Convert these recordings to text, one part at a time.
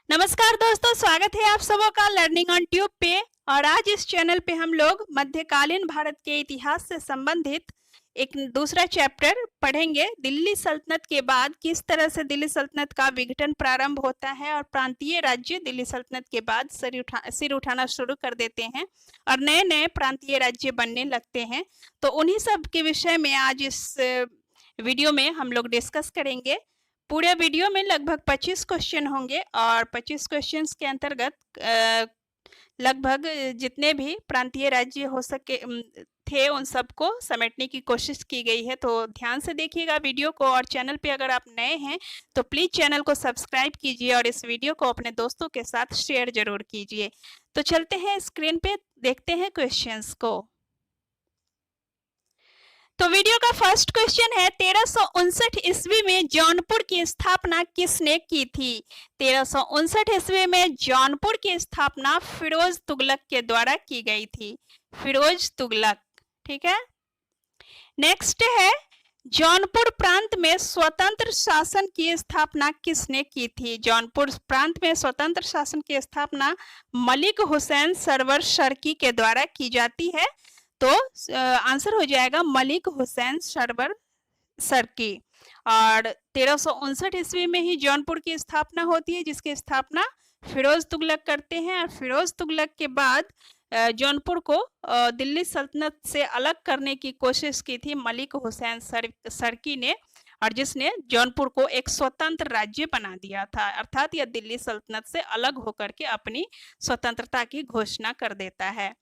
नमस्कार दोस्तों, स्वागत है आप सबों का लर्निंग ऑन ट्यूब पे। और आज इस चैनल पे हम लोग मध्यकालीन भारत के इतिहास से संबंधित एक दूसरा चैप्टर पढ़ेंगे। दिल्ली सल्तनत के बाद किस तरह से दिल्ली सल्तनत का विघटन प्रारंभ होता है और प्रांतीय राज्य दिल्ली सल्तनत के बाद सिर उठाना शुरू कर देते हैं और नए नए प्रांतीय राज्य बनने लगते हैं। तो उन्हीं सब के विषय में आज इस वीडियो में हम लोग डिस्कस करेंगे। पूरे वीडियो में लगभग 25 क्वेश्चन होंगे और 25 क्वेश्चंस के अंतर्गत लगभग जितने भी प्रांतीय राज्य हो सके थे उन सबको समेटने की कोशिश की गई है। तो ध्यान से देखिएगा वीडियो को, और चैनल पे अगर आप नए हैं तो प्लीज चैनल को सब्सक्राइब कीजिए और इस वीडियो को अपने दोस्तों के साथ शेयर जरूर कीजिए। तो चलते हैं स्क्रीन पे, देखते हैं क्वेश्चंस को। तो वीडियो का फर्स्ट क्वेश्चन है, 1359 ईस्वी में जौनपुर की स्थापना किसने की थी? 1359 ईस्वी में जौनपुर की स्थापना फिरोज तुगलक के द्वारा की गई थी। फिरोज तुगलक, ठीक है। नेक्स्ट है, जौनपुर प्रांत में स्वतंत्र शासन की स्थापना किसने की थी? जौनपुर प्रांत में स्वतंत्र शासन की स्थापना मलिक हुसैन सरवर शर्की के द्वारा की जाती है। तो आंसर हो जाएगा मलिक हुसैन सरवर शर्की। और 1359 ईस्वी में ही जौनपुर की स्थापना होती है, जिसकी स्थापना फिरोज तुगलक करते हैं। और फिरोज तुगलक के बाद जौनपुर को दिल्ली सल्तनत से अलग करने की कोशिश की थी मलिक हुसैन शर्की ने, और जिसने जौनपुर को एक स्वतंत्र राज्य बना दिया था। अर्थात यह दिल्ली सल्तनत से अलग होकर के अपनी स्वतंत्रता की घोषणा कर देता है।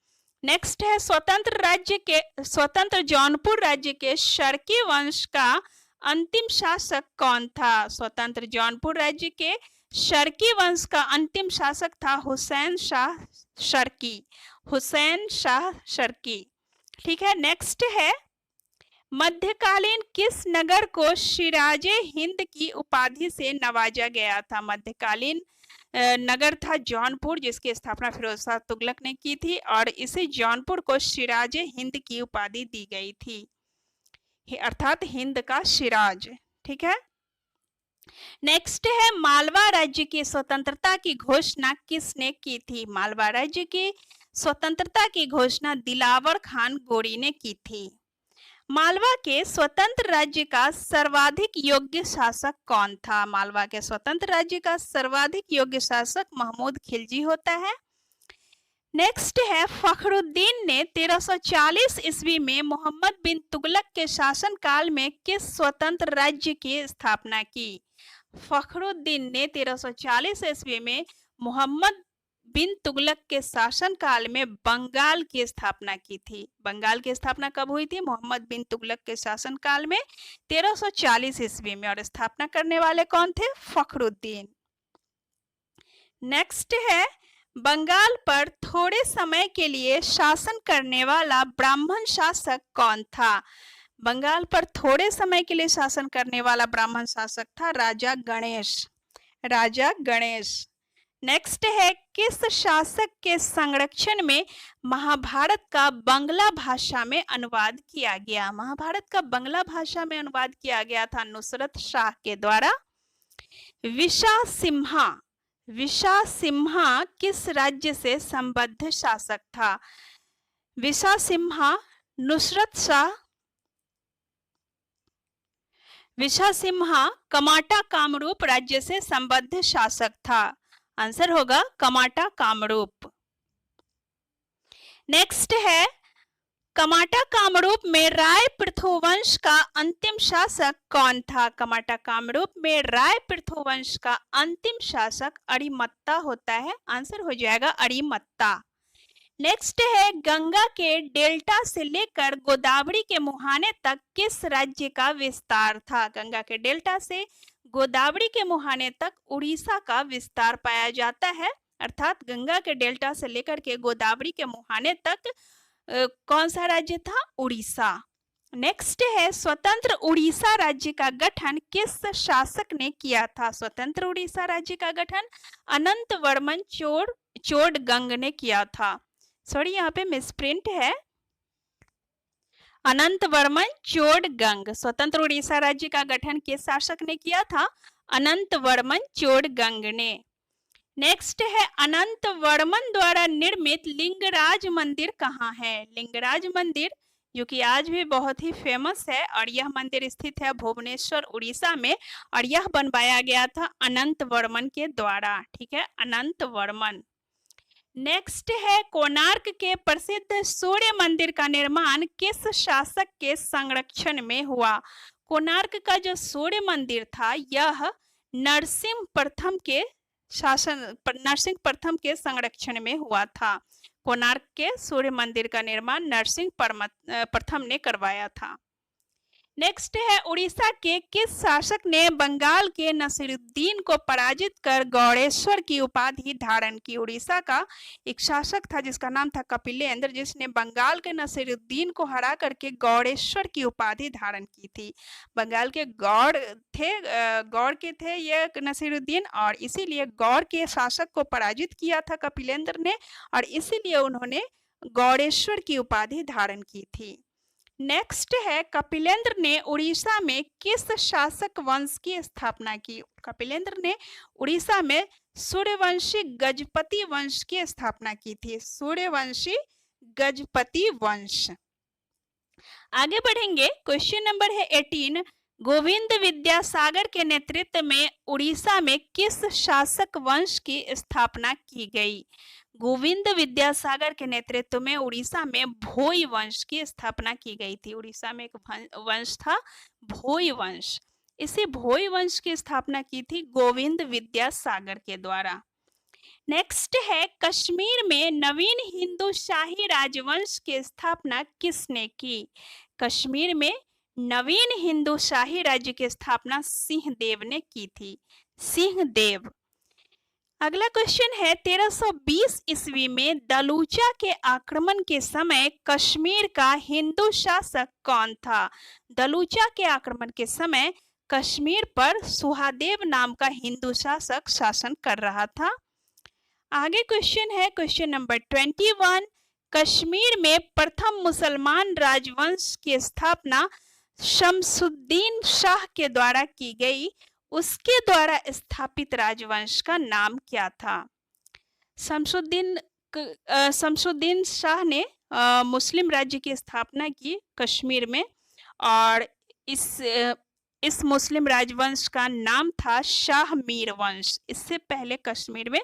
नेक्स्ट है, स्वतंत्र जौनपुर राज्य के शर्की वंश का अंतिम शासक कौन था? स्वतंत्र जौनपुर राज्य के शर्की वंश का अंतिम शासक था हुसैन शाह शर्की। हुसैन शाह शर्की, ठीक है। नेक्स्ट है, मध्यकालीन किस नगर को सिराजे हिंद की उपाधि से नवाजा गया था? मध्यकालीन नगर था जौनपुर, जिसकी स्थापना फिरोज शाह तुगलक ने की थी और इसे जौनपुर को सिराजे हिंद की उपाधि दी गई थी, अर्थात हिंद का सिराज, ठीक है। नेक्स्ट है, मालवा राज्य की स्वतंत्रता की घोषणा किसने की थी? मालवा राज्य की स्वतंत्रता की घोषणा दिलावर खान गोरी ने की थी। मालवा के स्वतंत्र राज्य का सर्वाधिक योग्य शासक कौन था? मालवा के स्वतंत्र राज्य का सर्वाधिक योग्य शासक महमूद खिलजी होता है। नेक्स्ट है, फखरुद्दीन ने 1340 ईस्वी में मोहम्मद बिन तुगलक के शासनकाल में किस स्वतंत्र राज्य की स्थापना की? फखरुद्दीन ने 1340 ईस्वी में मोहम्मद बिन तुगलक के शासनकाल में बंगाल की स्थापना की थी। बंगाल की स्थापना कब हुई थी? मोहम्मद बिन तुगलक के शासनकाल में 1340 ईस्वी में, और स्थापना करने वाले कौन थे? फखरुद्दीन। नेक्स्ट है, बंगाल पर थोड़े समय के लिए शासन करने वाला ब्राह्मण शासक कौन था? बंगाल पर थोड़े समय के लिए शासन करने वाला ब्राह्मण शासक था राजा गणेश। राजा गणेश। नेक्स्ट है, किस शासक के संरक्षण में महाभारत का बंगला भाषा में अनुवाद किया गया? महाभारत का बंगला भाषा में अनुवाद किया गया था नुसरत शाह के द्वारा। विशासिम्हा। विशासिम्हा किस राज्य से संबद्ध शासक था? विशासिम्हा नुसरत शाह। विशासिम्हा कमाटा कामरूप राज्य से संबद्ध शासक था। आंसर होगा कमाटा कामरूप। नेक्स्ट है, कमाटा कामरूप में राय पृथुवंश का अंतिम शासक कौन था? कमाटा कामरूप में राय पृथुवंश का अंतिम शासक अरिमत्ता होता है। आंसर हो जाएगा अरिमत्ता। नेक्स्ट है, गंगा के डेल्टा से लेकर गोदावरी के मुहाने तक किस राज्य का विस्तार था? गंगा के डेल्टा से गोदावरी के मुहाने तक उड़ीसा का विस्तार पाया जाता है। अर्थात गंगा के डेल्टा से लेकर के गोदावरी के मुहाने तक कौन सा राज्य था? उड़ीसा। नेक्स्ट है, स्वतंत्र उड़ीसा राज्य का गठन किस शासक ने किया था? स्वतंत्र उड़ीसा राज्य का गठन अनंत वर्मन चोडगंग ने किया था। सॉरी, यहाँ पे मिसप्रिंट है, अनंत वर्मन चोडगंग। स्वतंत्र उड़ीसा राज्य का गठन किस शासक ने किया था? अनंत वर्मन चोडगंग ने। नेक्स्ट है अनंत वर्मन द्वारा निर्मित लिंगराज मंदिर कहाँ है? लिंगराज मंदिर जो कि आज भी बहुत ही फेमस है और यह मंदिर स्थित है भुवनेश्वर उड़ीसा में और यह बनवाया गया था अनंत वर्मन के द्वारा। ठीक है, अनंत वर्मन। नेक्स्ट है कोणार्क के प्रसिद्ध सूर्य मंदिर का निर्माण किस शासक के संरक्षण में हुआ? कोणार्क का जो सूर्य मंदिर था यह नरसिंह प्रथम के संरक्षण में हुआ था। कोणार्क के सूर्य मंदिर का निर्माण नरसिंह प्रथम ने करवाया था। नेक्स्ट है उड़ीसा के किस शासक ने बंगाल के नसीरुद्दीन को पराजित कर गौड़ेश्वर की उपाधि धारण की? उड़ीसा का एक शासक था जिसका नाम था कपिलेंद्र, जिसने बंगाल के नसीरुद्दीन को हरा करके गौड़ेश्वर की उपाधि धारण की थी। बंगाल के गौड़ के थे ये नसीरुद्दीन और इसीलिए गौड़ के शासक को पराजित किया था कपिलेंद्र ने और इसीलिए उन्होंने गौड़ेश्वर की उपाधि धारण की थी। नेक्स्ट है कपिलेंद्र ने उड़ीसा में किस शासक वंश की स्थापना की? कपिलेंद्र ने उड़ीसा में सूर्यवंशी गजपति वंश की स्थापना की थी। सूर्यवंशी गजपति वंश। आगे बढ़ेंगे, क्वेश्चन नंबर है 18। गोविंद विद्यासागर के नेतृत्व में उड़ीसा में किस शासक वंश की स्थापना की गई? गोविंद विद्यासागर के नेतृत्व में उड़ीसा में भोई वंश की स्थापना की गई थी। उड़ीसा में एक वंश था भोई वंश, इसी भोई वंश की स्थापना की थी गोविंद विद्यासागर के द्वारा। नेक्स्ट है कश्मीर में नवीन हिंदू शाही राजवंश की स्थापना किसने की? कश्मीर में नवीन हिंदू शाही राज्य की स्थापना सिंहदेव ने की थी। सिंहदेव। अगला क्वेश्चन है 1320 ईस्वी में दलूचा के आक्रमण के समय कश्मीर का हिंदू शासक कौन था? दलूचा के आक्रमण के समय कश्मीर पर सुहादेव नाम का हिंदू शासक शासन कर रहा था। आगे क्वेश्चन है क्वेश्चन नंबर 21। कश्मीर में प्रथम मुसलमान राजवंश की स्थापना शमसुद्दीन शाह के द्वारा की गई, उसके द्वारा स्थापित राजवंश का नाम क्या था? शमसुद्दीन शाह ने मुस्लिम राज्य की स्थापना की कश्मीर में और इस मुस्लिम राजवंश का नाम था शाह मीर वंश। इससे पहले कश्मीर में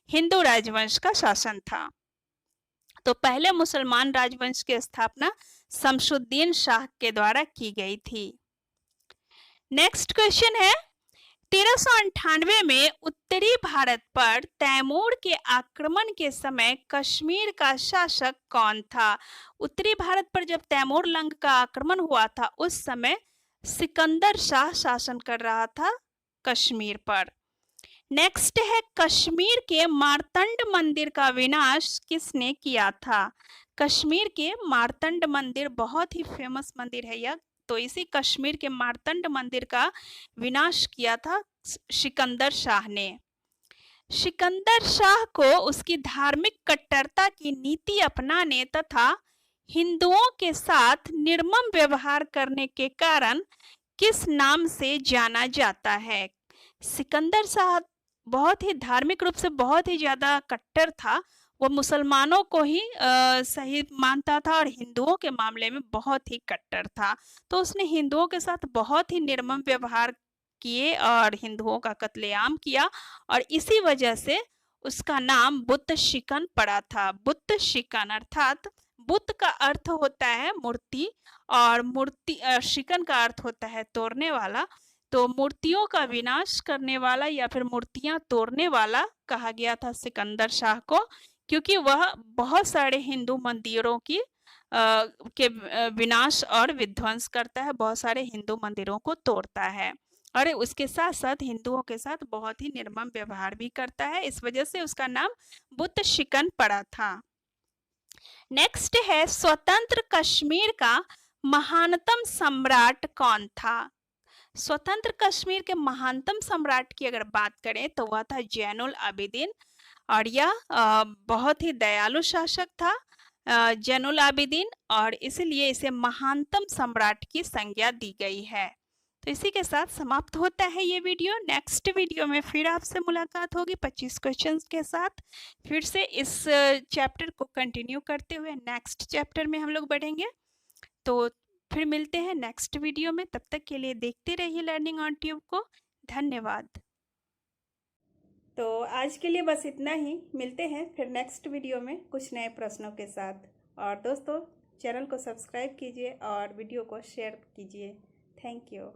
हिंदू राजवंश का शासन था। तो पहले मुसलमान राजवंश की स्थापना शमसुद्दीन शाह के द्वारा की गई थी। नेक्स्ट क्वेश्चन है 1398 में उत्तरी भारत पर तैमूर के आक्रमण के समय कश्मीर का शासक कौन था? उत्तरी भारत पर जब तैमूर लंग का आक्रमण हुआ था उस समय सिकंदर शाह शासन कर रहा था कश्मीर पर। नेक्स्ट है कश्मीर के मार्तंड मंदिर का विनाश किसने किया था? कश्मीर के मार्तंड मंदिर बहुत ही फेमस मंदिर है यह, तो इसी कश्मीर के मार्तंड मंदिर का विनाश किया था सिकंदर शाह ने। सिकंदर शाह को उसकी धार्मिक कट्टरता की नीति अपनाने तथा हिंदुओं के साथ निर्मम व्यवहार करने के कारण किस नाम से जाना जाता है? सिकंदर शाह बहुत ही धार्मिक रूप से बहुत ही ज्यादा कट्टर था। वो मुसलमानों को ही सही मानता था और हिंदुओं के मामले में बहुत ही कट्टर था। तो उसने हिंदुओं के साथ बहुत ही निर्मम व्यवहार किए और हिंदुओं का कत्लेआम किया और इसी वजह से उसका नाम बुत शिकन पड़ा था। बुत शिकन अर्थात बुत का अर्थ होता है मूर्ति और शिकन का अर्थ होता है तोड़ने वाला। तो मूर्तियों का विनाश करने वाला या फिर मूर्तियां तोड़ने वाला कहा गया था सिकंदर शाह को, क्योंकि वह बहुत सारे हिंदू मंदिरों की के विनाश और विध्वंस करता है, बहुत सारे हिंदू मंदिरों को तोड़ता है और उसके साथ साथ हिंदुओं के साथ बहुत ही निर्मम व्यवहार भी करता है। इस वजह से उसका नाम बुत शिकन पड़ा था। नेक्स्ट है स्वतंत्र कश्मीर का महानतम सम्राट कौन था? स्वतंत्र कश्मीर के महानतम सम्राट की अगर बात करें तो वह था जैनुल आबिदीन और यह बहुत ही दयालु शासक था जैनुल आबिदीन और इसलिए इसे महानतम सम्राट की संज्ञा दी गई है। तो इसी के साथ समाप्त होता है ये वीडियो। नेक्स्ट वीडियो में फिर आपसे मुलाकात होगी 25 क्वेश्चंस के साथ। फिर से इस चैप्टर को कंटिन्यू करते हुए नेक्स्ट चैप्टर में हम लोग बढ़ेंगे। तो फिर मिलते हैं नेक्स्ट वीडियो में। तब तक के लिए देखते रहिए लर्निंग ऑन ट्यूब को। धन्यवाद। तो आज के लिए बस इतना ही। मिलते हैं फिर नेक्स्ट वीडियो में कुछ नए प्रश्नों के साथ। और दोस्तों, चैनल को सब्सक्राइब कीजिए और वीडियो को शेयर कीजिए। Thank you.